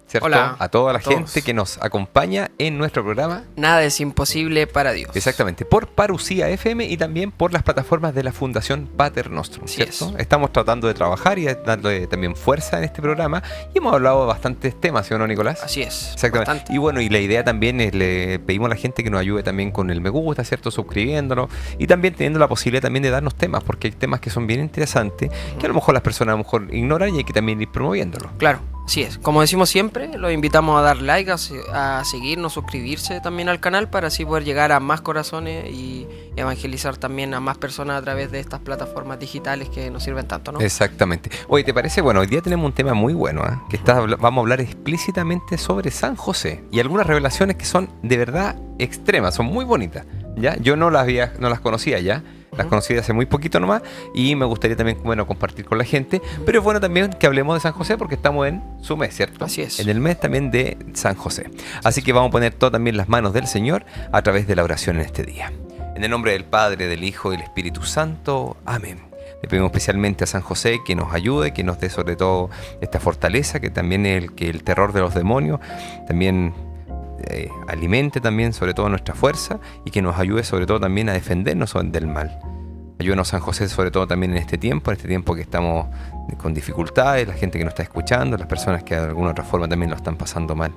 ¿cierto? Hola a toda la a todos. gente que nos acompaña en nuestro programa. Nada es imposible para Dios. Exactamente, por Parousia FM y también por las plataformas de la Fundación Pater Nostrum, Así ¿cierto? es. Estamos tratando de trabajar y darle también fuerza en este programa y hemos hablado de bastantes temas, ¿sí o no, Nicolás? Así es. Exactamente. Bastante. Y bueno, y la idea también es, le pedimos a la gente que nos ayude también con el me gusta, ¿cierto? Suscribiéndonos y también teniendo la posibilidad también de darnos temas, porque hay temas que son bien interesantes, que a lo mejor las personas a lo mejor ignoran y hay que también ir promoviéndolos. Claro, así es. Como decimos siempre, los invitamos a dar like, a seguirnos, suscribirse también al canal para así poder llegar a más corazones y evangelizar también a más personas a través de estas plataformas digitales que nos sirven tanto, ¿no? Exactamente. Oye, ¿te parece? Bueno, hoy día tenemos un tema muy bueno, ¿eh? Que vamos a hablar explícitamente sobre San José y algunas revelaciones que son de verdad extremas, son muy bonitas, ¿ya? Yo no las conocía ya. Las conocí hace muy poquito nomás y me gustaría también, bueno, compartir con la gente. Pero es bueno también que hablemos de San José porque estamos en su mes, ¿cierto? Así es. En el mes también de San José. Así que vamos a poner todo también las manos del Señor a través de la oración en este día. En el nombre del Padre, del Hijo y del Espíritu Santo. Amén. Le pedimos especialmente a San José que nos ayude, que nos dé sobre todo esta fortaleza, que también que el terror de los demonios también alimente también sobre todo nuestra fuerza y que nos ayude sobre todo también a defendernos del mal. Ayúdanos San José sobre todo también en este tiempo que estamos con dificultades, la gente que nos está escuchando, las personas que de alguna otra forma también lo están pasando mal.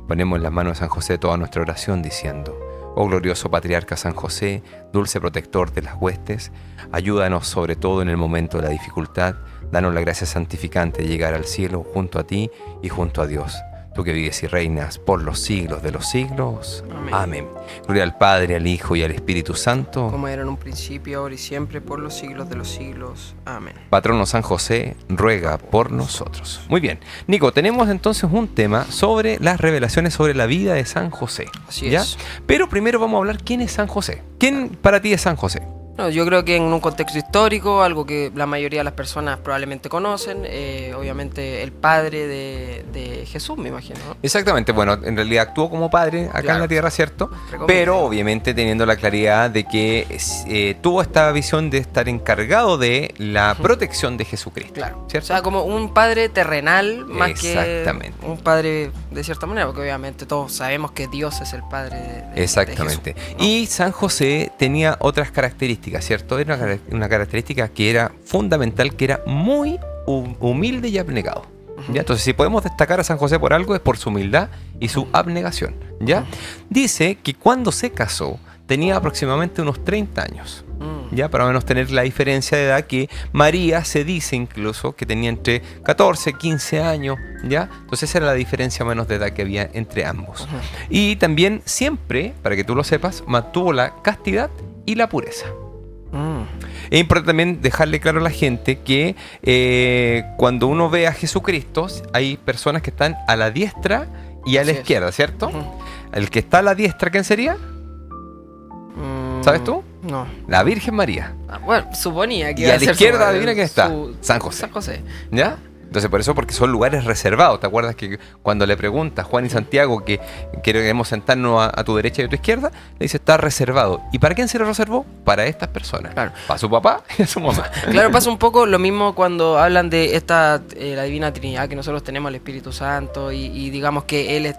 Ponemos en las manos de San José toda nuestra oración diciendo: oh glorioso patriarca San José, dulce protector de las huestes, ayúdanos sobre todo en el momento de la dificultad, danos la gracia santificante de llegar al cielo junto a ti y junto a Dios. Tú que vives y reinas por los siglos de los siglos. Amén. Amén. Gloria al Padre, al Hijo y al Espíritu Santo. Como era en un principio, ahora y siempre, por los siglos de los siglos. Amén. Patrono San José, ruega por nosotros. Muy bien. Nico, tenemos entonces un tema sobre las revelaciones sobre la vida de San José. Así ¿ya? es. Pero primero vamos a hablar quién es San José. ¿Quién para ti es San José? No, yo creo que en un contexto histórico, algo que la mayoría de las personas probablemente conocen, obviamente el padre de Jesús, me imagino, ¿no? Exactamente, bueno, en realidad actuó como padre acá en la tierra, ¿cierto? Pero obviamente teniendo la claridad de que tuvo esta visión de estar encargado de la protección de Jesucristo. Claro, ¿cierto? o sea, como un padre terrenal más que un padre de cierta manera, porque obviamente todos sabemos que Dios es el padre de Exactamente. Jesús, ¿no? Y San José tenía otras características, ¿cierto? Era una característica que era fundamental, que era muy humilde y abnegado. ¿Ya? Entonces, si podemos destacar a San José por algo, es por su humildad y su abnegación. ¿Ya? Dice que cuando se casó tenía aproximadamente unos 30 años. Ya, para menos tener la diferencia de edad que María se dice incluso que tenía entre 14, 15 años, ¿ya? Entonces esa era la diferencia menos de edad que había entre ambos. Y también siempre, para que tú lo sepas, mantuvo la castidad y la pureza. Es importante también dejarle claro a la gente que cuando uno ve a Jesucristo, hay personas que están a la diestra y a la izquierda, ¿cierto? El que está a la diestra, ¿quién sería? ¿Sabes tú? No. La Virgen María. Bueno, suponía que Y iba a la ser izquierda, adivina quién está. San José. San José. ¿Ya? Entonces por eso, porque son lugares reservados. ¿Te acuerdas que cuando le preguntas Juan y Santiago que queremos sentarnos a tu derecha y a tu izquierda, le dice está reservado? ¿Y para quién se lo reservó? Para estas personas. Claro. Para su papá y a su mamá. Claro, pasa un poco lo mismo cuando hablan de esta la Divina Trinidad, que nosotros tenemos el Espíritu Santo y digamos que Él es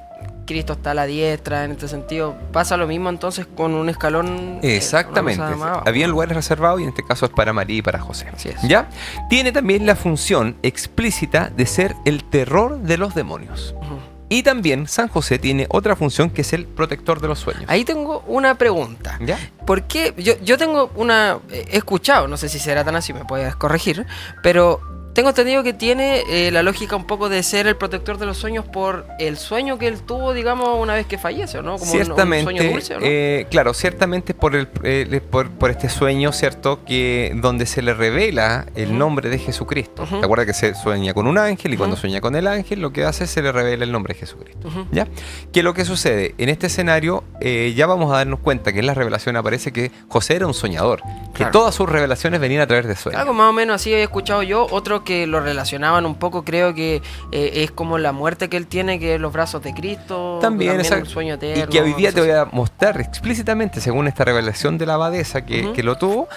Cristo está a la diestra, en este sentido. Pasa lo mismo entonces con un escalón. Exactamente. Había lugares reservados y en este caso es para María y para José. Así es. ¿Ya? Tiene también la función explícita de ser el terror de los demonios. Y también San José tiene otra función que es el protector de los sueños. Ahí tengo una pregunta. ¿Ya? ¿Por qué? Yo tengo una... He escuchado, no sé si será tan así, me puedes corregir, pero tengo entendido que tiene la lógica un poco de ser el protector de los sueños por el sueño que él tuvo, digamos, una vez que fallece, ¿no? Como ciertamente, un sueño dulce, ¿o no? Claro, ciertamente por este sueño, ¿cierto? Que donde se le revela el nombre de Jesucristo. ¿Te acuerdas que se sueña con un ángel y cuando sueña con el ángel lo que hace es se le revela el nombre de Jesucristo? ¿Ya? ¿Qué es lo que sucede? En este escenario ya vamos a darnos cuenta que en la revelación aparece que José era un soñador, que todas sus revelaciones venían a través de sueños. Algo más o menos así he escuchado yo. Otro que lo relacionaban un poco, creo que es como la muerte que él tiene, que es los brazos de Cristo. También un sueño eterno. Y que hoy día te voy a mostrar explícitamente, según esta revelación de la abadesa que lo tuvo,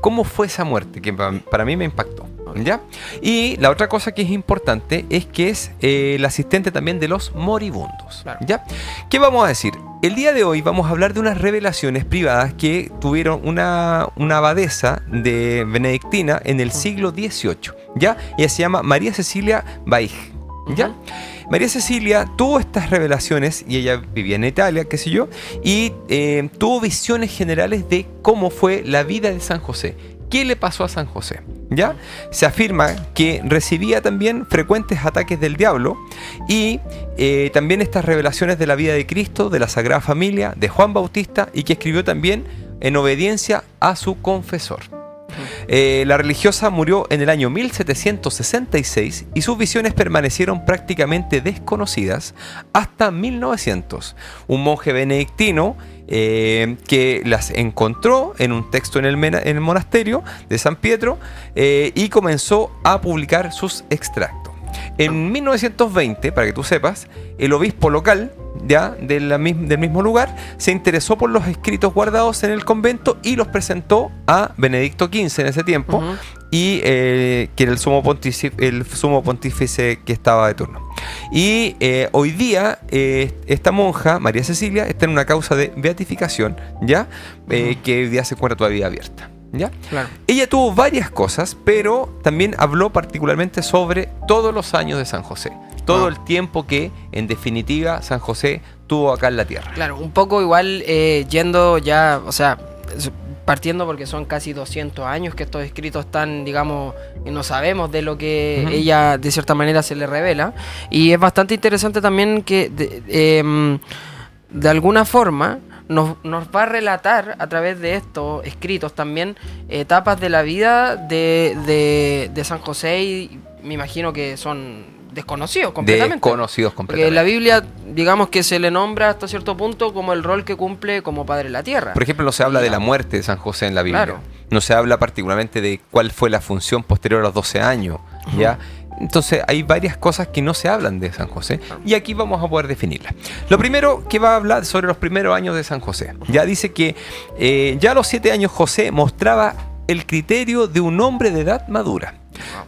cómo fue esa muerte, que para mí me impactó. ¿Ya? Y la otra cosa que es importante es que es el asistente también de los moribundos. Claro. ¿Ya? ¿Qué vamos a decir? El día de hoy vamos a hablar de unas revelaciones privadas que tuvieron una abadesa de benedictina en el siglo XVIII. ¿Ya? Ella se llama María Cecilia Baig. ¿Ya? María Cecilia tuvo estas revelaciones y ella vivía en Italia, qué sé yo, y tuvo visiones generales de cómo fue la vida de San José. ¿Qué le pasó a San José? ¿Ya? Se afirma que recibía también frecuentes ataques del diablo y también estas revelaciones de la vida de Cristo, de la Sagrada Familia, de Juan Bautista, y que escribió también en obediencia a su confesor. La religiosa murió en el año 1766 y sus visiones permanecieron prácticamente desconocidas hasta 1900. Un monje benedictino que las encontró en un texto en el monasterio de San Pietro y comenzó a publicar sus extractos. En 1920, para que tú sepas, el obispo local del mismo lugar se interesó por los escritos guardados en el convento y los presentó a Benedicto XV en ese tiempo, y que era el sumo pontífice que estaba de turno. Y hoy día esta monja, María Cecilia, está en una causa de beatificación, ¿ya? Que hoy día se encuentra todavía abierta. ¿Ya? Claro. Ella tuvo varias cosas, pero también habló particularmente sobre todos los años de San José. Todo el tiempo que, en definitiva, San José tuvo acá en la tierra. Claro, un poco igual yendo ya, o sea, partiendo porque son casi 200 años que estos escritos están, digamos, y no sabemos de lo que ella de cierta manera se le revela. Y es bastante interesante también que de alguna forma nos va a relatar a través de estos escritos también etapas de la vida de San José, y me imagino que son desconocidos completamente. Porque la Biblia, digamos que se le nombra hasta cierto punto como el rol que cumple como padre de la tierra. Por ejemplo, no se habla de la muerte de San José en la Biblia. Claro. No se habla particularmente de cuál fue la función posterior a los 12 años. ¿Ya? Entonces hay varias cosas que no se hablan de San José, y aquí vamos a poder definirlas. Lo primero que va a hablar sobre los primeros años de San José. Ya dice que ya a los 7 años José mostraba el criterio de un hombre de edad madura.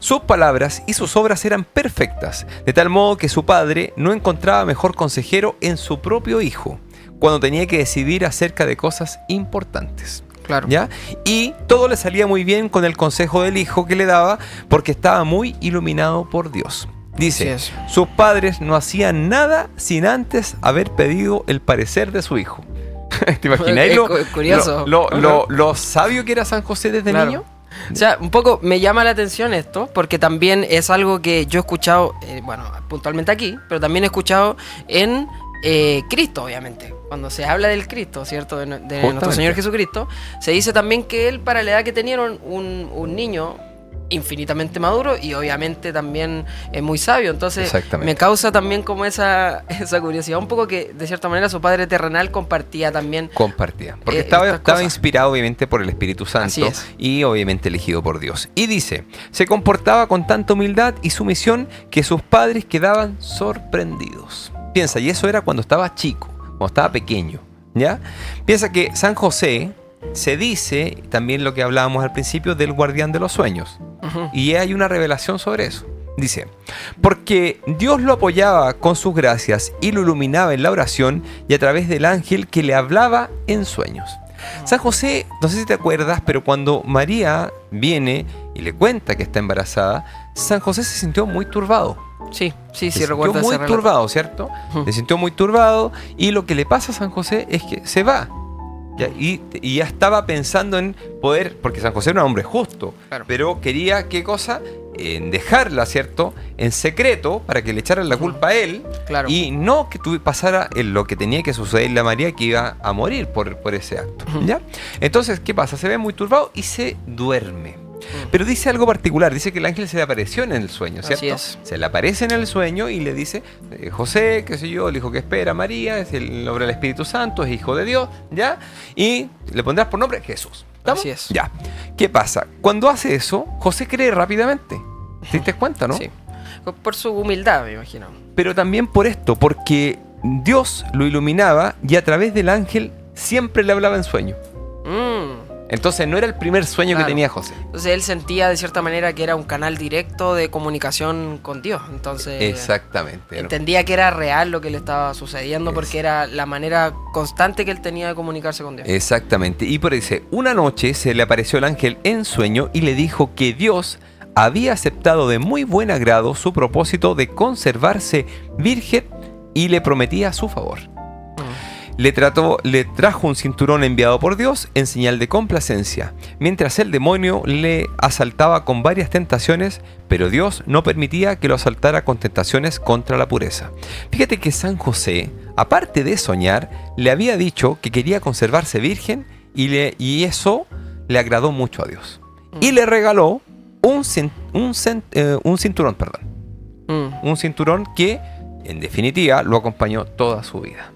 Sus palabras y sus obras eran perfectas, de tal modo que su padre no encontraba mejor consejero en su propio hijo, cuando tenía que decidir acerca de cosas importantes. Claro. ¿Ya? Y todo le salía muy bien con el consejo del hijo que le daba, porque estaba muy iluminado por Dios. Dice, sus padres no hacían nada sin antes haber pedido el parecer de su hijo. ¿Te imagináis lo sabio que era San José desde niño? O sea, un poco me llama la atención esto, porque también es algo que yo he escuchado, bueno, puntualmente aquí, pero también he escuchado en Cristo, obviamente. Cuando se habla del Cristo, ¿cierto? De nuestro Señor Jesucristo, se dice también que él, para la edad que tenía, era un niño infinitamente maduro y obviamente también muy sabio. Entonces me causa también como esa curiosidad un poco, que de cierta manera su padre terrenal compartía, porque estaba inspirado obviamente por el Espíritu Santo y obviamente elegido por Dios. Y dice, se comportaba con tanta humildad y sumisión que sus padres quedaban sorprendidos. Piensa, y eso era cuando estaba chico, cuando estaba pequeño, ¿ya? Piensa que San José, se dice también lo que hablábamos al principio del guardián de los sueños. Y hay una revelación sobre eso. Dice, porque Dios lo apoyaba con sus gracias y lo iluminaba en la oración y a través del ángel que le hablaba en sueños. San José, no sé si te acuerdas, pero cuando María viene y le cuenta que está embarazada, San José se sintió muy turbado. Sí, Se recuerdo. sintió muy turbado, ¿cierto? Se sintió muy turbado, y lo que le pasa a San José es que se va. Y ya estaba pensando en poder, porque San José era un hombre justo, pero quería, ¿qué cosa? En dejarla, ¿cierto? En secreto, para que le echaran la culpa a él, y no que pasara lo que tenía que sucederle a María, que iba a morir por ese acto. ¿Ya? Entonces, ¿qué pasa? Se ve muy turbado y se duerme. Pero dice algo particular, dice que el ángel se le apareció en el sueño, ¿cierto? Así es. Se le aparece en el sueño y le dice, José, qué sé yo, el hijo que espera, María, es el nombre del Espíritu Santo, es hijo de Dios, ¿ya? Y le pondrás por nombre Jesús. ¿Estamos? Así es. Ya. ¿Qué pasa? Cuando hace eso, José cree rápidamente. ¿Te diste cuenta, no? Sí. Por su humildad, me imagino. Pero también por esto, porque Dios lo iluminaba y a través del ángel siempre le hablaba en sueño. Entonces no era el primer sueño Claro. que tenía José. Entonces él sentía de cierta manera que era un canal directo de comunicación con Dios. Entonces Exactamente. entendía que era real lo que le estaba sucediendo Es- porque era la manera constante que él tenía de comunicarse con Dios. Exactamente. Y por ahí dice, una noche se le apareció el ángel en sueño y le dijo que Dios había aceptado de muy buen agrado su propósito de conservarse virgen y le prometía su favor. Le trajo un cinturón enviado por Dios en señal de complacencia, mientras el demonio le asaltaba con varias tentaciones, pero Dios no permitía que lo asaltara con tentaciones contra la pureza. Fíjate que San José, aparte de soñar, le había dicho que quería conservarse virgen y eso le agradó mucho a Dios. Y le regaló un cinturón, perdón. Un cinturón que, en definitiva, lo acompañó toda su vida.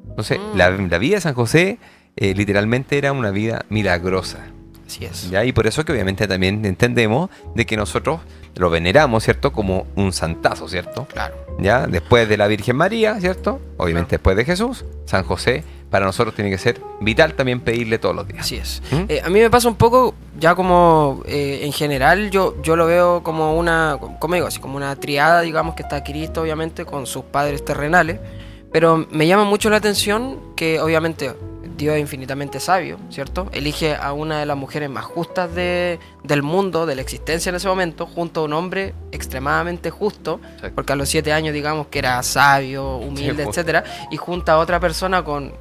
Entonces, la vida de San José literalmente era una vida milagrosa. Así es. ¿Ya? Y por eso que obviamente también entendemos de que nosotros lo veneramos, ¿cierto? Como un santazo, ¿cierto? Claro. ¿Ya? Después de la Virgen María, ¿cierto? Obviamente después de Jesús, San José, para nosotros tiene que ser vital también pedirle todos los días. Así es. ¿Mm? A mí me pasa un poco, ya como en general, yo lo veo como una, ¿cómo digo? Así como una triada, digamos, que está Cristo, obviamente, con sus padres terrenales. Pero me llama mucho la atención que, obviamente, Dios es infinitamente sabio, ¿cierto? Elige a una de las mujeres más justas del mundo, de la existencia en ese momento, junto a un hombre extremadamente justo, Exacto. porque a los 7 años, digamos, que era sabio, humilde, Sí, justo. etcétera, y junto a otra persona con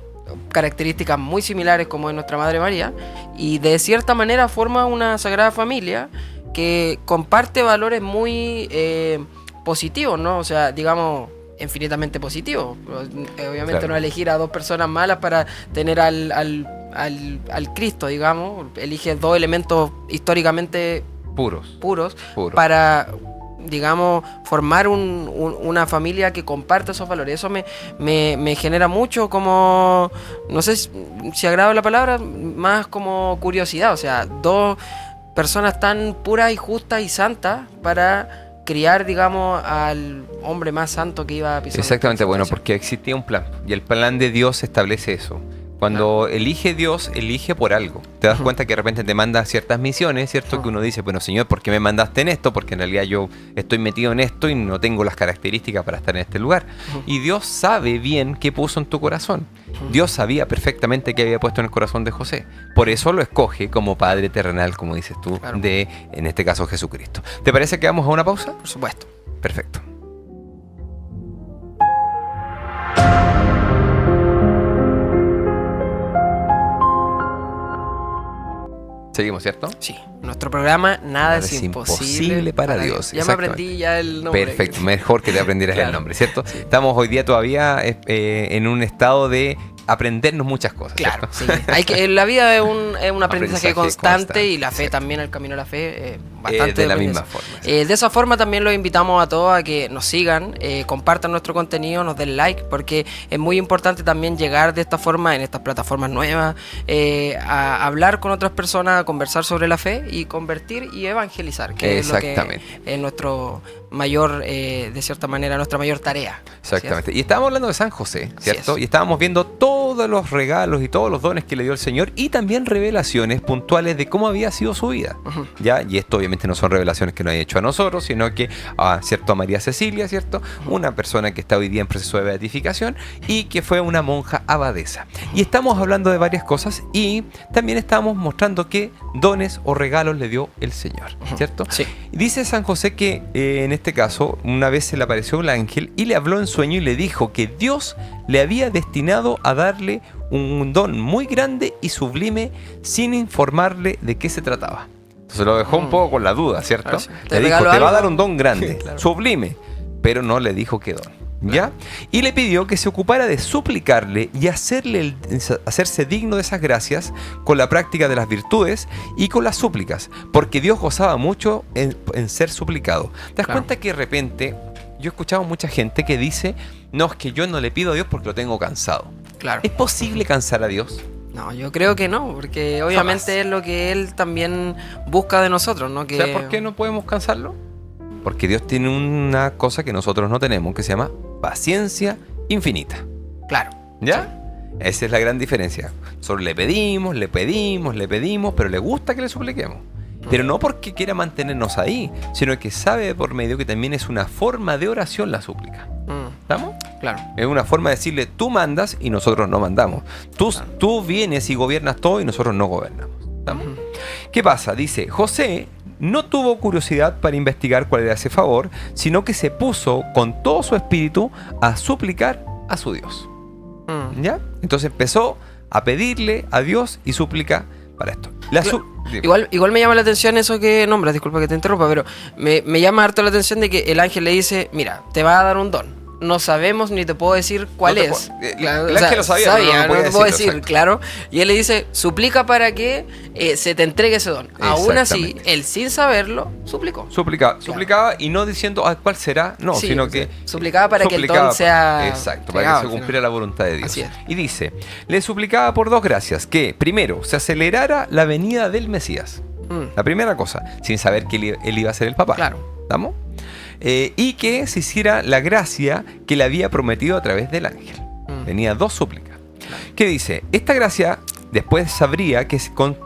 características muy similares como es nuestra Madre María, y de cierta manera forma una sagrada familia que comparte valores muy positivos, ¿no? O sea, digamos, infinitamente positivos. Obviamente Claro. no elegir a dos personas malas para tener al Cristo, digamos. Elige dos elementos históricamente Puros. puros Puros. para, digamos, formar una familia que comparte esos valores. Eso me genera mucho como, no sé si agrada la palabra, más como curiosidad. O sea, dos personas tan puras y justas y santas para criar, digamos, al hombre más santo que iba a pisar. Exactamente, nuestra bueno, existencia. porque existía un plan y el plan de Dios establece eso. Cuando elige Dios, elige por algo. Te das Ujú. cuenta que de repente te manda ciertas misiones, ¿cierto? Ujú. Que uno dice, bueno, Señor, ¿por qué me mandaste en esto? Porque en realidad yo estoy metido en esto y no tengo las características para estar en este lugar. Ujú. Y Dios sabe bien qué puso en tu corazón. Ujú. Dios sabía perfectamente qué había puesto en el corazón de José. Por eso lo escoge como Padre terrenal, como dices tú, Claro. de, en este caso, Jesucristo. ¿Te parece que vamos a una pausa? Por supuesto. Perfecto. Seguimos, ¿cierto? Sí, nuestro programa Nada es imposible imposible para Dios, Ya me exactamente. aprendí ya el nombre. Perfecto, mejor que te aprendieras Claro. el nombre, ¿cierto? Sí. Estamos hoy día todavía en un estado de aprendernos muchas cosas. Claro, ¿cierto? sí. La vida es un aprendizaje Aprendizaje constante, constante, y la fe exacto. también, el camino a la fe, bastante De la depende misma de eso. forma. sí. De esa forma también los invitamos a todos a que nos sigan, compartan nuestro contenido, nos den like, porque es muy importante también llegar de esta forma en estas plataformas nuevas, a hablar con otras personas, a conversar sobre la fe y convertir y evangelizar, que es lo que Exactamente. es nuestro mayor, de cierta manera, nuestra mayor tarea. Exactamente. Y estábamos hablando de San José, ¿cierto? es. Y estábamos viendo todos los regalos y todos los dones que le dio el Señor y también revelaciones puntuales de cómo había sido su vida. Ujú. ¿Ya? Y esto obviamente no son revelaciones que nos haya hecho a nosotros, sino que ¿cierto? A María Cecilia, ¿cierto? Una persona que está hoy día en proceso de beatificación y que fue una monja abadesa. Y estamos hablando de varias cosas y también estamos mostrando qué dones o regalos le dio el Señor, ¿cierto? Sí. Y dice San José que en este caso una vez se le apareció un ángel y le habló en sueño y le dijo que Dios le había destinado a darle un don muy grande y sublime sin informarle de qué se trataba. Entonces lo dejó un poco con la duda, ¿cierto? Claro, sí. Le dijo, regalo te va a algo". dar un don grande, Claro. sublime, pero no le dijo qué don. ¿Ya? Y le pidió que se ocupara de suplicarle y hacerse digno de esas gracias con la práctica de las virtudes y con las súplicas, porque Dios gozaba mucho en ser suplicado. ¿Te das Claro. cuenta que de repente yo he escuchado mucha gente que dice, no, es que yo no le pido a Dios porque lo tengo cansado? Claro. ¿Es posible cansar a Dios? No, yo creo que no, porque obviamente Jamás. es lo que Él también busca de nosotros, ¿no? Que... ¿Sabes por qué no podemos cansarlo? Porque Dios tiene una cosa que nosotros no tenemos, que se llama paciencia infinita. Claro. ¿Ya? Esa es la gran diferencia. Nosotros le pedimos, pero le gusta que le supliquemos. Pero no porque quiera mantenernos ahí, sino que sabe por medio que también es una forma de oración la súplica. ¿Estamos? Claro. Es una forma de decirle, tú mandas y nosotros no mandamos. Tú vienes y gobiernas todo y nosotros no gobernamos. ¿Estamos? ¿Qué pasa? Dice, José no tuvo curiosidad para investigar cuál era ese favor, sino que se puso con todo su espíritu a suplicar a su Dios. ¿Ya? Entonces empezó a pedirle a Dios y suplica para esto. Igual me llama la atención eso que nombras, disculpa que te interrumpa, pero me llama harto la atención de que el ángel le dice, mira, te va a dar un don. No sabemos ni te puedo decir cuál es. El ángel lo sabía, no te puedo decir, claro. Y él le dice, suplica para que se te entregue ese don. Aún así, él sin saberlo, suplicó. Suplicaba y no diciendo cuál será, no, sí, sino que suplicaba para que el don sea... Exacto, para que se cumpliera la voluntad de Dios. Así es. Y dice, le suplicaba por dos gracias, que primero, se acelerara la venida del Mesías. La primera cosa, sin saber que él iba a ser el papá. Claro. ¿Estamos? Y que se hiciera la gracia que le había prometido a través del ángel. Tenía dos súplicas. ¿Qué dice? Esta gracia después sabría que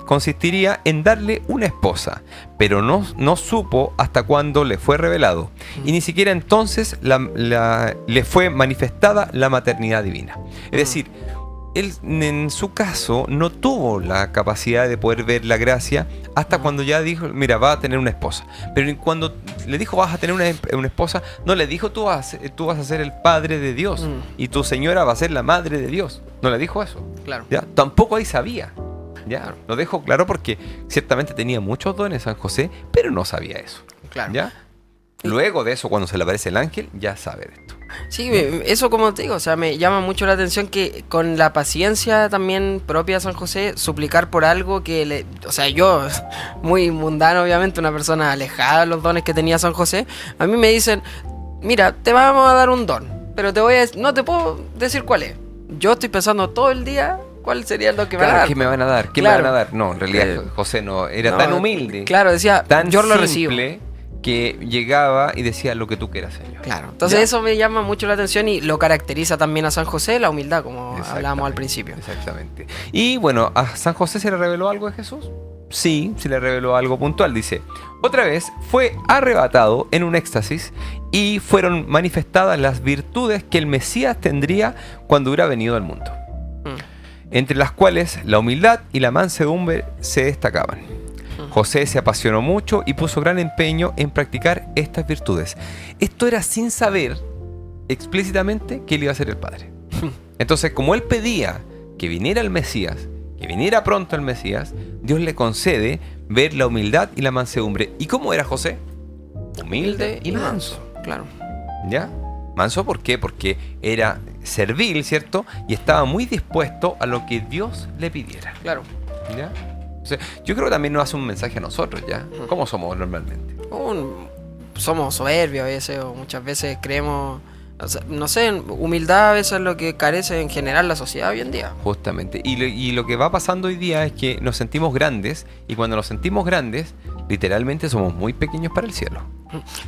consistiría en darle una esposa, pero no supo hasta cuándo le fue revelado. Y ni siquiera entonces le fue manifestada la maternidad divina. Es decir, él en su caso no tuvo la capacidad de poder ver la gracia hasta cuando ya dijo, mira, va a tener una esposa. Pero cuando le dijo vas a tener una esposa, no le dijo tú vas a ser el padre de Dios y tu señora va a ser la madre de Dios. No le dijo eso. Claro. ¿Ya? Tampoco ahí sabía. ¿Ya? Claro. Lo dejó claro porque ciertamente tenía muchos dones San José, pero no sabía eso. Claro. ¿Ya? Luego de eso, cuando se le aparece el ángel, ya sabe de esto. Sí, eso como te digo, o sea, me llama mucho la atención que con la paciencia también propia de San José, suplicar por algo que o sea, yo, muy mundano obviamente, una persona alejada de los dones que tenía San José, a mí me dicen, mira, te vamos a dar un don, pero no te puedo decir cuál es. Yo estoy pensando todo el día cuál sería el don que me van a dar. ¿Qué me van a dar? ¿Qué me van a dar? No, en realidad José no era tan humilde. Claro, decía, tan yo lo simple, recibo. Que llegaba y decía lo que tú quieras, Señor. Claro, entonces eso me llama mucho la atención y lo caracteriza también a San José, la humildad, como hablábamos al principio. Exactamente. Y bueno, ¿a San José se le reveló algo de Jesús? Sí, se le reveló algo puntual. Dice, otra vez fue arrebatado en un éxtasis y fueron manifestadas las virtudes que el Mesías tendría cuando hubiera venido al mundo. Entre las cuales la humildad y la mansedumbre se destacaban. José se apasionó mucho y puso gran empeño en practicar estas virtudes. Esto era sin saber explícitamente que él iba a ser el Padre. Entonces, como él pedía que viniera el Mesías, que viniera pronto el Mesías, Dios le concede ver la humildad y la mansedumbre. ¿Y cómo era José? Humilde y manso. Claro. ¿Ya? Manso, ¿por qué? Porque era servil, ¿cierto? Y estaba muy dispuesto a lo que Dios le pidiera. Claro. ¿Ya? Yo creo que también nos hace un mensaje a nosotros, ¿ya? ¿Cómo somos normalmente? Somos soberbios a veces, o muchas veces creemos, o sea, no sé, humildad a veces es lo que carece en general la sociedad hoy en día. Justamente, y lo que va pasando hoy día es que nos sentimos grandes, y cuando nos sentimos grandes, literalmente somos muy pequeños para el cielo.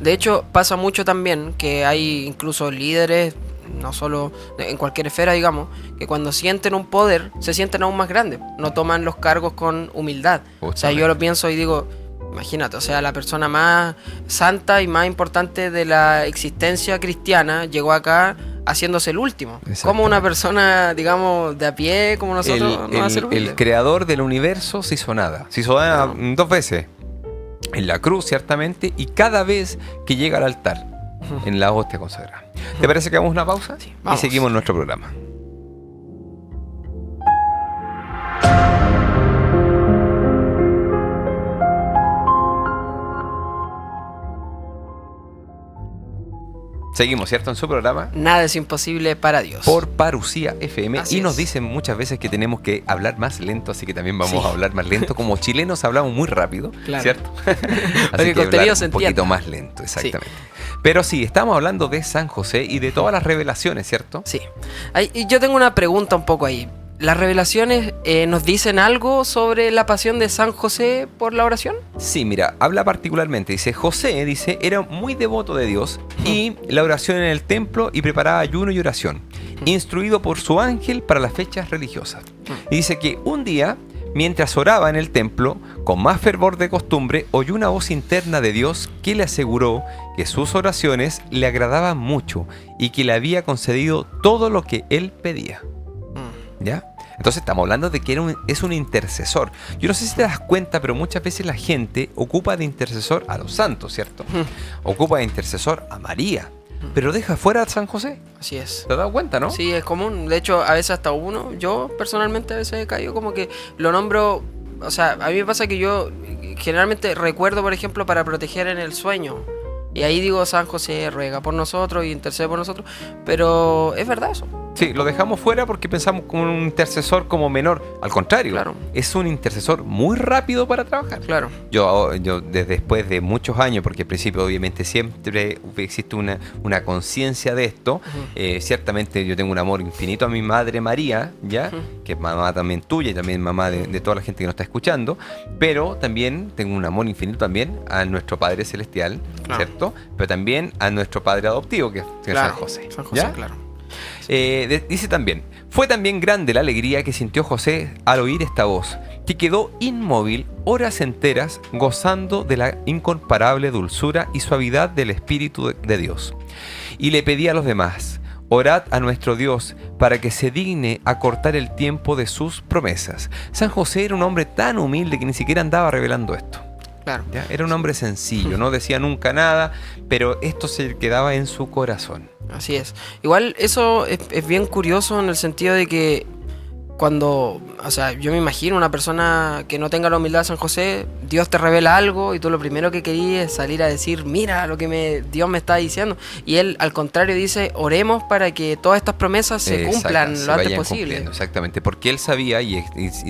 De hecho, pasa mucho también que hay incluso líderes, no solo en cualquier esfera, digamos, que cuando sienten un poder, se sienten aún más grandes, no toman los cargos con humildad. O sea, yo lo pienso y digo, imagínate, o sea, la persona más santa y más importante de la existencia cristiana llegó acá haciéndose el último. Como una persona, digamos, de a pie, como nosotros, no va a ser humilde. El creador del universo se hizo nada. Se hizo nada dos veces. En la cruz, ciertamente, y cada vez que llega al altar, en la hostia consagrada. ¿Te parece que hagamos una pausa? Sí, y seguimos nuestro programa. Seguimos, ¿cierto? En su programa. Nada es imposible para Dios. Por Parucía FM. Así y nos es. Dicen muchas veces que tenemos que hablar más lento, así que también vamos a hablar más lento. Como chilenos hablamos muy rápido, claro. ¿cierto? Así que hablar un poquito más lento, exactamente. Sí. Pero sí, estamos hablando de San José y de todas las revelaciones, ¿cierto? Sí. Y yo tengo una pregunta un poco ahí. ¿las revelaciones nos dicen algo sobre la pasión de San José por la oración? Sí, mira, habla particularmente. Dice, José, dice, era muy devoto de Dios y la oración en el templo y preparaba ayuno y oración, instruido por su ángel para las fechas religiosas. Y dice que un día, mientras oraba en el templo, con más fervor de costumbre, oyó una voz interna de Dios que le aseguró que sus oraciones le agradaban mucho y que le había concedido todo lo que él pedía. ¿Ya? Entonces estamos hablando de que es un intercesor. Yo no sé si te das cuenta, pero muchas veces la gente ocupa de intercesor a los santos, ¿cierto? Ocupa de intercesor a María, pero deja fuera a San José. Así es. ¿Te has dado cuenta, no? Sí, es común. De hecho, a veces hasta uno, yo personalmente a veces he caído como que lo nombro. O sea, a mí me pasa que yo generalmente recuerdo, por ejemplo, para proteger en el sueño. Y ahí digo, San José ruega por nosotros y intercede por nosotros. Pero es verdad eso. Sí, lo dejamos fuera porque pensamos como un intercesor como menor. Al contrario, Claro. es un intercesor muy rápido para trabajar. Claro. Yo después de muchos años, porque al principio obviamente siempre existe una conciencia de esto, ciertamente yo tengo un amor infinito a mi madre María, ¿ya? Que es mamá también tuya y también mamá de toda la gente que nos está escuchando, pero también tengo un amor infinito también a nuestro Padre Celestial, Claro. ¿cierto? Pero también a nuestro Padre adoptivo, que es Claro. San José. San José, ¿ya? claro. Dice también, fue también grande la alegría que sintió José al oír esta voz, que quedó inmóvil horas enteras gozando de la incomparable dulzura y suavidad del Espíritu de Dios. Y le pedía a los demás, orad a nuestro Dios para que se digne acortar el tiempo de sus promesas. San José era un hombre tan humilde que ni siquiera andaba revelando esto. Claro. ¿Ya? Era un hombre sencillo, no decía nunca nada, pero esto se quedaba en su corazón. Así es. Igual eso es bien curioso en el sentido de que cuando, o sea, yo me imagino una persona que no tenga la humildad de San José, Dios te revela algo y tú lo primero que querías es salir a decir, mira lo que Dios me está diciendo. Y él al contrario dice, oremos para que todas estas promesas se cumplan Se lo antes vayan posible. cumpliendo, exactamente, porque él sabía y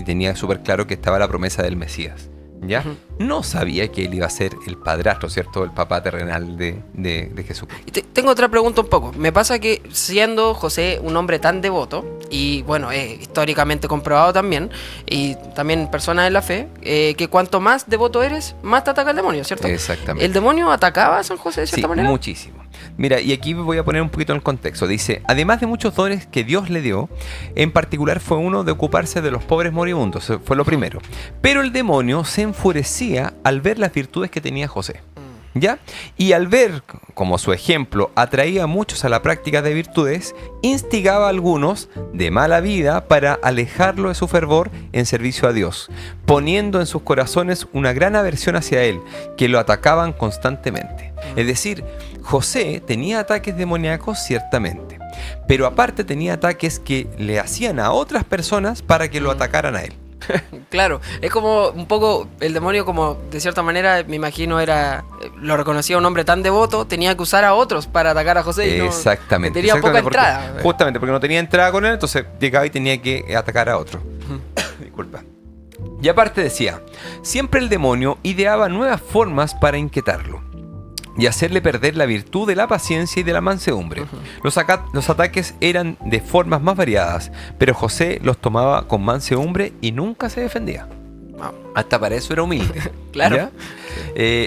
tenía súper claro que estaba la promesa del Mesías. ¿Ya? No sabía que él iba a ser el padrastro, ¿cierto? El papá terrenal de Jesucristo. Y tengo otra pregunta un poco. Me pasa que siendo José un hombre tan devoto, y bueno, históricamente comprobado también, y también personas de la fe, que cuanto más devoto eres, más te ataca el demonio, ¿cierto? Exactamente. ¿El demonio atacaba a San José de cierta manera? Muchísimo. Mira, y aquí voy a poner un poquito en el contexto. Dice, además de muchos dones que Dios le dio, en particular fue uno de ocuparse de los pobres moribundos, fue lo primero. Pero el demonio se enfurecía al ver las virtudes que tenía José. ¿Ya? Y al ver, como su ejemplo, atraía a muchos a la práctica de virtudes, instigaba a algunos de mala vida para alejarlo de su fervor en servicio a Dios, poniendo en sus corazones una gran aversión hacia él, que lo atacaban constantemente. Es decir, José tenía ataques demoníacos ciertamente, pero aparte tenía ataques que le hacían a otras personas para que lo atacaran a él. Claro, es como un poco el demonio, como de cierta manera me imagino lo reconocía un hombre tan devoto, tenía que usar a otros para atacar a José y exactamente, tenía poca porque, entrada. Justamente porque no tenía entrada con él, entonces llegaba y tenía que atacar a otro. Disculpa. Y aparte decía, siempre el demonio ideaba nuevas formas para inquietarlo y hacerle perder la virtud de la paciencia y de la mansedumbre. Los ataques eran de formas más variadas, pero José los tomaba con mansedumbre y nunca se defendía. Wow. Hasta para eso era humilde. Claro. ¿Ya?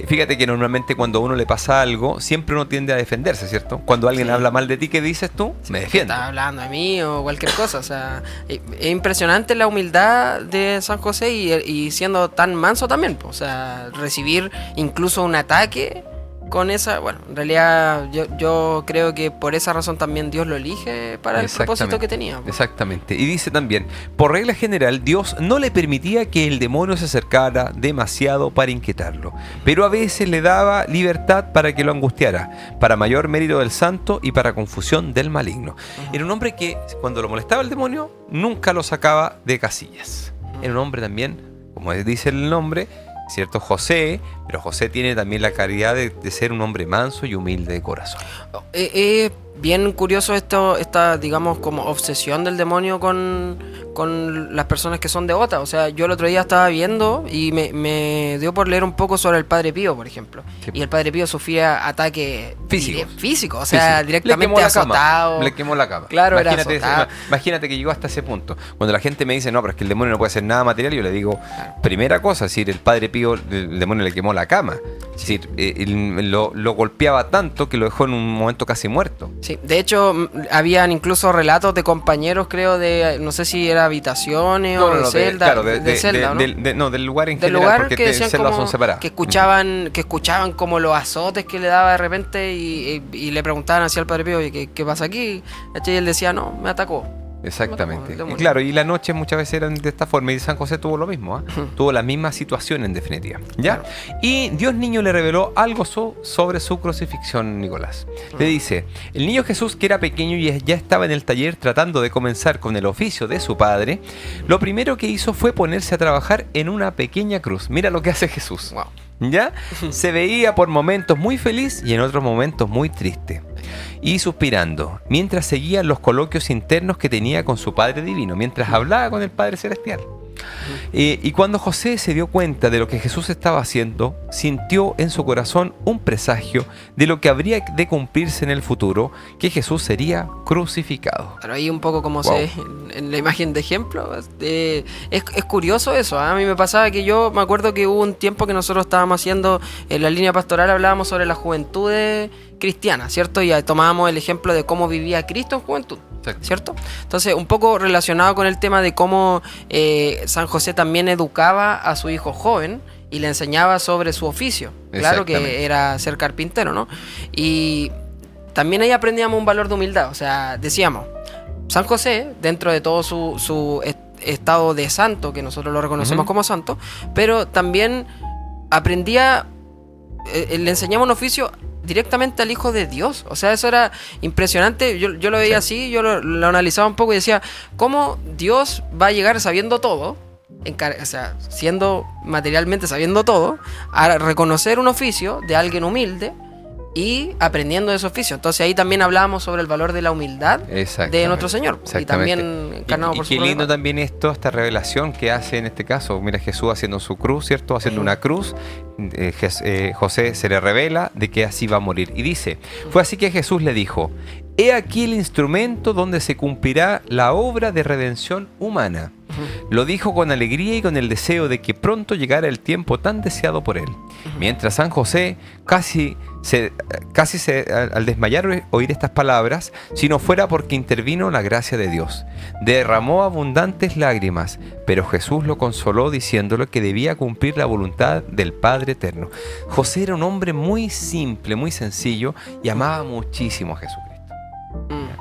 Fíjate que normalmente cuando a uno le pasa algo, siempre uno tiende a defenderse, ¿cierto? Cuando alguien habla mal de ti, ¿qué dices tú? Me defiendo. Está hablando de mí o cualquier cosa. O sea, es impresionante la humildad de San José y siendo tan manso también. O sea, recibir incluso un ataque con esa, bueno, en realidad yo creo que por esa razón también Dios lo elige para el propósito que tenía. Exactamente. Y dice también, por regla general, Dios no le permitía que el demonio se acercara demasiado para inquietarlo, pero a veces le daba libertad para que lo angustiara, para mayor mérito del santo y para confusión del maligno. Era un hombre que cuando lo molestaba el demonio, nunca lo sacaba de casillas. Era un hombre también, como dice el nombre, ¿cierto? José, pero José tiene también la calidad de ser un hombre manso y humilde de corazón. bien curioso esta, digamos, como obsesión del demonio con las personas que son devotas. O sea, yo el otro día estaba viendo y me dio por leer un poco sobre el Padre Pío, por ejemplo. Sí. Y el Padre Pío sufría ataques físicos, o sea, Físico. directamente azotado. Le quemó la cama. Claro, imagínate, era azotado. imagínate que llegó hasta ese punto. Cuando la gente me dice, no, pero es que el demonio no puede hacer nada material, yo le digo, primera cosa, es decir, el Padre Pío, el demonio le quemó la cama. Es decir, lo golpeaba tanto que lo dejó en un momento casi muerto. Sí, de hecho, habían incluso relatos de compañeros, creo, de, no sé si era habitaciones o de celda. Claro, de celda, ¿no? No, del lugar en Del general, lugar porque que decían celdas como son separadas. que escuchaban como los azotes que le daba de repente y le preguntaban hacia el Padre Pío, oye, ¿qué pasa aquí? Y él decía, no, me atacó. Exactamente. El Y claro, y las noches muchas veces eran de esta forma. Y San José tuvo lo mismo, ¿eh? Tuvo la misma situación en definitiva. ¿Ya? Claro. Y Dios niño le reveló algo sobre su crucifixión, Nicolás. Le dice, el niño Jesús, que era pequeño y ya estaba en el taller tratando de comenzar con el oficio de su padre, lo primero que hizo fue ponerse a trabajar en una pequeña cruz. Mira lo que hace Jesús. Wow. ¿Ya? Se veía por momentos muy feliz y en otros momentos muy triste. Y suspirando, mientras seguía los coloquios internos que tenía con su Padre Divino, mientras hablaba con el Padre Celestial. Y cuando José se dio cuenta de lo que Jesús estaba haciendo, sintió en su corazón un presagio de lo que habría de cumplirse en el futuro, que Jesús sería crucificado. Pero ahí un poco como Wow. se ve en la imagen de ejemplo, es curioso eso, ¿ah? A mí me pasaba que yo me acuerdo que hubo un tiempo que nosotros estábamos haciendo, en la línea pastoral hablábamos sobre las juventudes cristianas, ¿cierto? Y tomábamos el ejemplo de cómo vivía Cristo en juventud, ¿cierto? Entonces, un poco relacionado con el tema de cómo San José también educaba a su hijo joven y le enseñaba sobre su oficio. Claro que era ser carpintero, ¿no? Y también ahí aprendíamos un valor de humildad. O sea, decíamos, San José, dentro de todo su estado de santo, que nosotros lo reconocemos como santo, pero también aprendía, le enseñaba un oficio directamente al Hijo de Dios. O sea, eso era impresionante. Yo lo veía así, yo lo analizaba un poco y decía, ¿cómo Dios va a llegar sabiendo todo? O sea, siendo materialmente sabiendo todo, a reconocer un oficio de alguien humilde y aprendiendo de ese oficio. Entonces ahí también hablábamos sobre el valor de la humildad de nuestro Señor. Y también encarnado por su qué lindo problema. también esta revelación que hace en este caso. Mira, Jesús haciendo su cruz, ¿cierto? Haciendo una cruz. José se le revela de que así va a morir. Y dice, fue así que Jesús le dijo, he aquí el instrumento donde se cumplirá la obra de redención humana. Lo dijo con alegría y con el deseo de que pronto llegara el tiempo tan deseado por él. Mientras San José casi al desmayar oír estas palabras, si no fuera porque intervino la gracia de Dios. Derramó abundantes lágrimas, pero Jesús lo consoló diciéndole que debía cumplir la voluntad del Padre Eterno. José era un hombre muy simple, muy sencillo y amaba muchísimo a Jesucristo.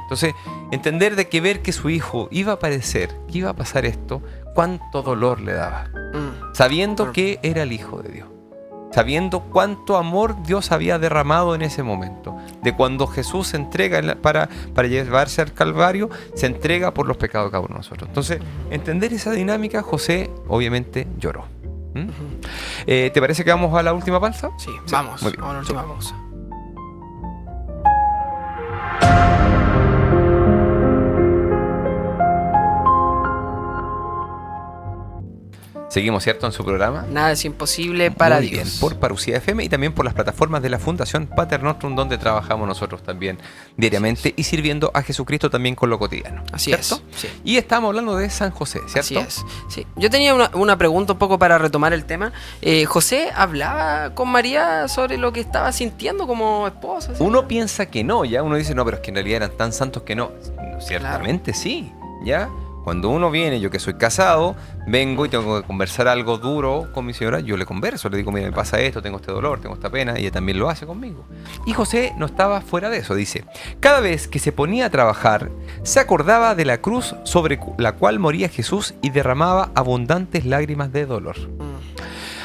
Entonces, entender de que ver que su hijo iba a padecer, que iba a pasar esto, cuánto dolor le daba. Sabiendo que era el Hijo de Dios. Sabiendo cuánto amor Dios había derramado en ese momento. De cuando Jesús se entrega para llevarse al Calvario, se entrega por los pecados de cada uno de nosotros. Entonces, entender esa dinámica, José obviamente lloró. ¿Te parece que vamos a la última pausa? Sí, vamos. Muy bien. Vamos a la última pausa. Seguimos, ¿cierto?, en su programa. Nada es imposible para Muy Dios. bien, por Parousia FM y también por las plataformas de la Fundación Pater Nostrum, donde trabajamos nosotros también diariamente y sirviendo a Jesucristo también con lo cotidiano. Así ¿cierto? es. Sí. Y estamos hablando de San José, ¿cierto? Así es. Sí. Yo tenía una pregunta un poco para retomar el tema. ¿José hablaba con María sobre lo que estaba sintiendo como esposa? ¿Sí? Uno piensa que no, ya uno dice, no, pero es que en realidad eran tan santos que no. Ciertamente sí, ya. Cuando uno viene, yo que soy casado, vengo y tengo que conversar algo duro con mi señora, yo le converso, le digo, mira, me pasa esto, tengo este dolor, tengo esta pena, y ella también lo hace conmigo. Y José no estaba fuera de eso, dice, cada vez que se ponía a trabajar, se acordaba de la cruz sobre la cual moría Jesús y derramaba abundantes lágrimas de dolor.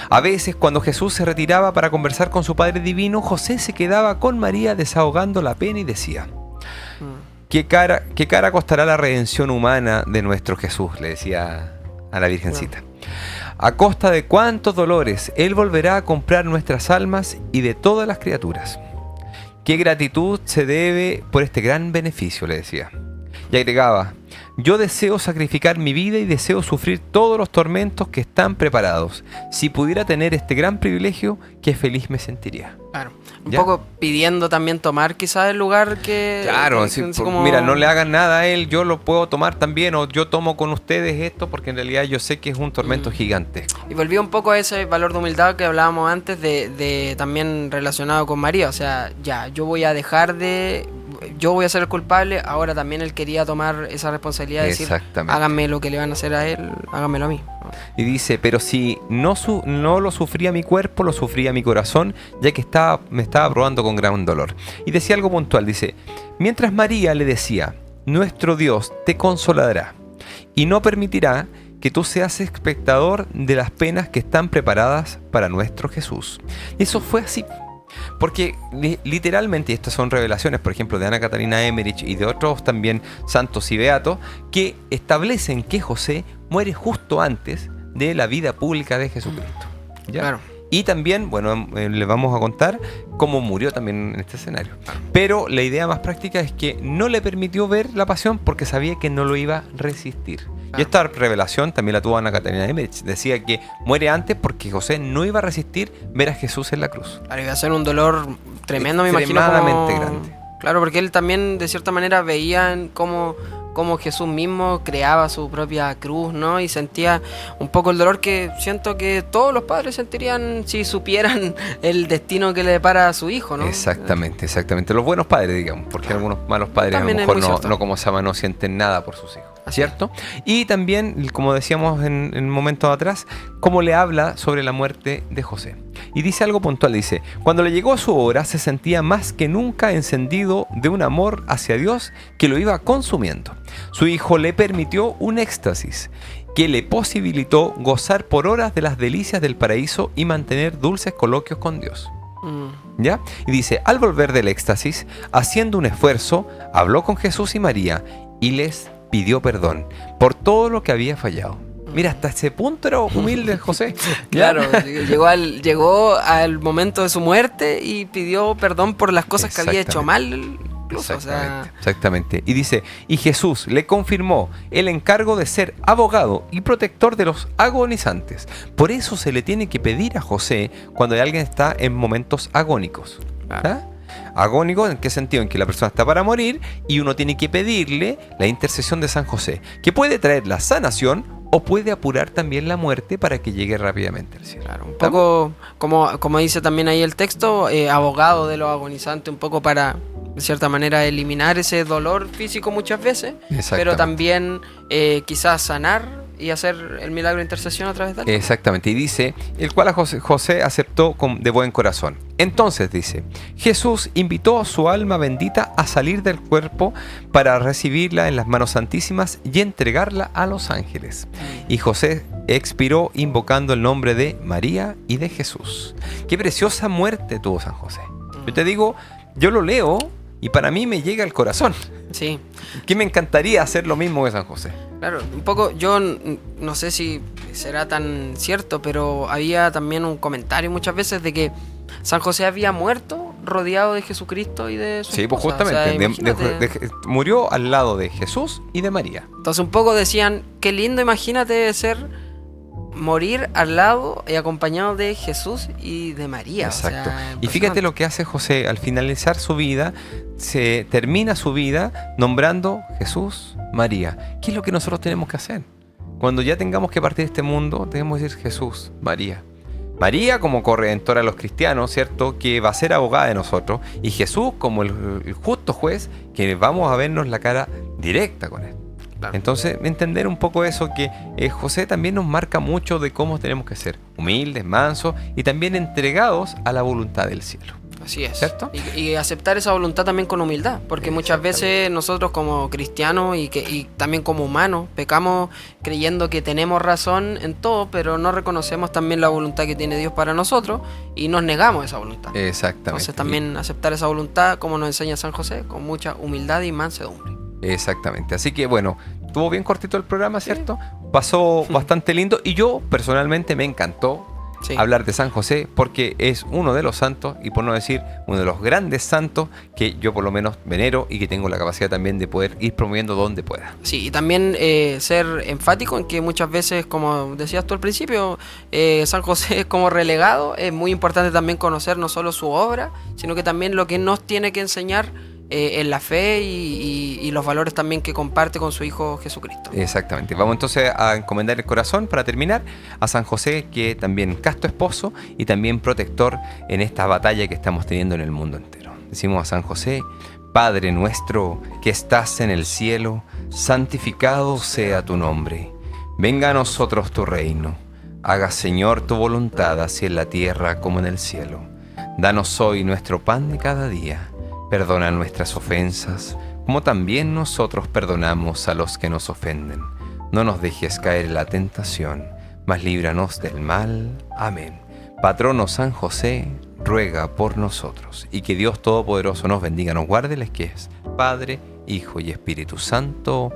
A veces, cuando Jesús se retiraba para conversar con su Padre Divino, José se quedaba con María desahogando la pena y decía, ¿Qué cara costará la redención humana de nuestro Jesús? Le decía a la Virgencita. A costa de cuántos dolores Él volverá a comprar nuestras almas y de todas las criaturas. qué gratitud se debe por este gran beneficio, le decía. Y agregaba, yo deseo sacrificar mi vida y deseo sufrir todos los tormentos que están preparados. Si pudiera tener este gran privilegio, qué feliz me sentiría. Claro. Un ¿Ya? poco pidiendo también tomar quizás el lugar que... Claro, sí, como... mira, no le hagan nada a él, yo lo puedo tomar también, o yo tomo con ustedes esto, porque en realidad yo sé que es un tormento gigante. Y volví un poco a ese valor de humildad que hablábamos antes de también relacionado con María. O sea, ya, yo voy a dejar de... Yo voy a ser el culpable, ahora también él quería tomar esa responsabilidad de decir, Exactamente. háganme lo que le van a hacer a él, háganmelo a mí. Y dice, pero si no lo sufría mi cuerpo, lo sufría mi corazón, ya que me estaba probando con gran dolor. Y decía algo puntual, dice, mientras María le decía, nuestro Dios te consolará y no permitirá que tú seas espectador de las penas que están preparadas para nuestro Jesús. Y eso fue así. Porque literalmente, y estas son revelaciones, por ejemplo, de Ana Catarina Emmerich y de otros también santos y beatos, que establecen que José muere justo antes de la vida pública de Jesucristo. ¿Ya? Claro. Y también, bueno, les vamos a contar cómo murió también en este escenario. Pero la idea más práctica es que no le permitió ver la pasión porque sabía que no lo iba a resistir. Y esta revelación también la tuvo Ana Catarina Emmerich. Decía que muere antes porque José no iba a resistir ver a Jesús en la cruz. Claro, iba a ser un dolor tremendo, me imagino. Extremadamente grande. Claro, porque él también de cierta manera veía cómo Jesús mismo creaba su propia cruz, ¿no? Y sentía un poco el dolor que siento que todos los padres sentirían si supieran el destino que le depara a su hijo, ¿no? Exactamente, exactamente. Los buenos padres, digamos, porque algunos malos padres También a es lo muy mejor cierto. no como se llama, no sienten nada por sus hijos. Así ¿Cierto? Y también, como decíamos en momentos atrás, cómo le habla sobre la muerte de José. Y dice algo puntual, dice, cuando le llegó su hora se sentía más que nunca encendido de un amor hacia Dios que lo iba consumiendo. Su hijo le permitió un éxtasis que le posibilitó gozar por horas de las delicias del paraíso y mantener dulces coloquios con Dios. ¿Ya? Y dice, al volver del éxtasis, haciendo un esfuerzo, habló con Jesús y María y les pidió perdón por todo lo que había fallado. Mira, hasta ese punto era humilde José. Claro, llegó al momento de su muerte y pidió perdón por las cosas que había hecho mal. Incluso, Exactamente, exactamente. Y dice, y Jesús le confirmó el encargo de ser abogado y protector de los agonizantes. Por eso se le tiene que pedir a José cuando alguien está en momentos agónicos. ¿Ah? Agónico, ¿en qué sentido? En que la persona está para morir y uno tiene que pedirle la intercesión de San José, que puede traer la sanación o puede apurar también la muerte para que llegue rápidamente al cielo. Claro, un poco, como dice también ahí el texto, abogado de los agonizantes, un poco para, de cierta manera, eliminar ese dolor físico muchas veces, pero también quizás sanar y hacer el milagro de intercesión a través de él. Exactamente, y dice, el cual a José aceptó de buen corazón. Entonces dice, Jesús invitó a su alma bendita a salir del cuerpo para recibirla en las manos santísimas y entregarla a los ángeles. Y José expiró invocando el nombre de María y de Jesús. Qué preciosa muerte tuvo San José. Yo te digo, yo lo leo y para mí me llega al corazón. Sí. Que me encantaría hacer lo mismo que San José. Claro, un poco, yo no sé si será tan cierto, pero había también un comentario muchas veces de que San José había muerto rodeado de Jesucristo y de su Sí, pues esposa. justamente, O sea, murió al lado de Jesús y de María. entonces un poco decían, qué lindo, imagínate morir al lado y acompañado de Jesús y de María. Exacto. O sea, Y fíjate lo que hace José al finalizar su vida, se termina su vida nombrando Jesús, María. ¿Qué es lo que nosotros tenemos que hacer? Cuando ya tengamos que partir de este mundo, tenemos que decir Jesús, María. María como corredentora de los cristianos, ¿cierto? Que va a ser abogada de nosotros. Y Jesús como el justo juez, que vamos a vernos la cara directa con él. Claro. Entonces, entender un poco eso, que José también nos marca mucho de cómo tenemos que ser humildes, mansos y también entregados a la voluntad del cielo. Así es. ¿Cierto? Y aceptar esa voluntad también con humildad, porque muchas veces nosotros como cristianos y también como humanos pecamos creyendo que tenemos razón en todo, pero no reconocemos también la voluntad que tiene Dios para nosotros y nos negamos esa voluntad. Exactamente. Entonces también aceptar esa voluntad, como nos enseña San José, con mucha humildad y mansedumbre. Exactamente. Así que bueno, estuvo bien cortito el programa, ¿cierto? Sí. Pasó bastante lindo y yo personalmente me encantó. Sí. hablar de San José porque es uno de los santos, y por no decir uno de los grandes santos que yo por lo menos venero y que tengo la capacidad también de poder ir promoviendo donde pueda. Sí, y también ser enfático en que muchas veces, como decías tú al principio, San José es como relegado. Es muy importante también conocer no solo su obra, sino que también lo que nos tiene que enseñar en la fe y los valores también que comparte con su Hijo Jesucristo. Exactamente. Vamos entonces a encomendar el corazón para terminar a San José, que también casto esposo y también protector en esta batalla que estamos teniendo en el mundo entero. Decimos a San José: Padre nuestro que estás en el cielo, santificado sea tu nombre. Venga a nosotros tu reino. Haga, Señor, tu voluntad, así en la tierra como en el cielo. Danos hoy nuestro pan de cada día. Perdona nuestras ofensas, como también nosotros perdonamos a los que nos ofenden. No nos dejes caer en la tentación, mas líbranos del mal. Amén. Patrono San José, ruega por nosotros. Y que Dios Todopoderoso nos bendiga, nos guarde, les que es Padre, Hijo y Espíritu Santo.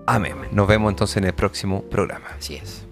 Amén. Nos vemos entonces en el próximo programa. Así es.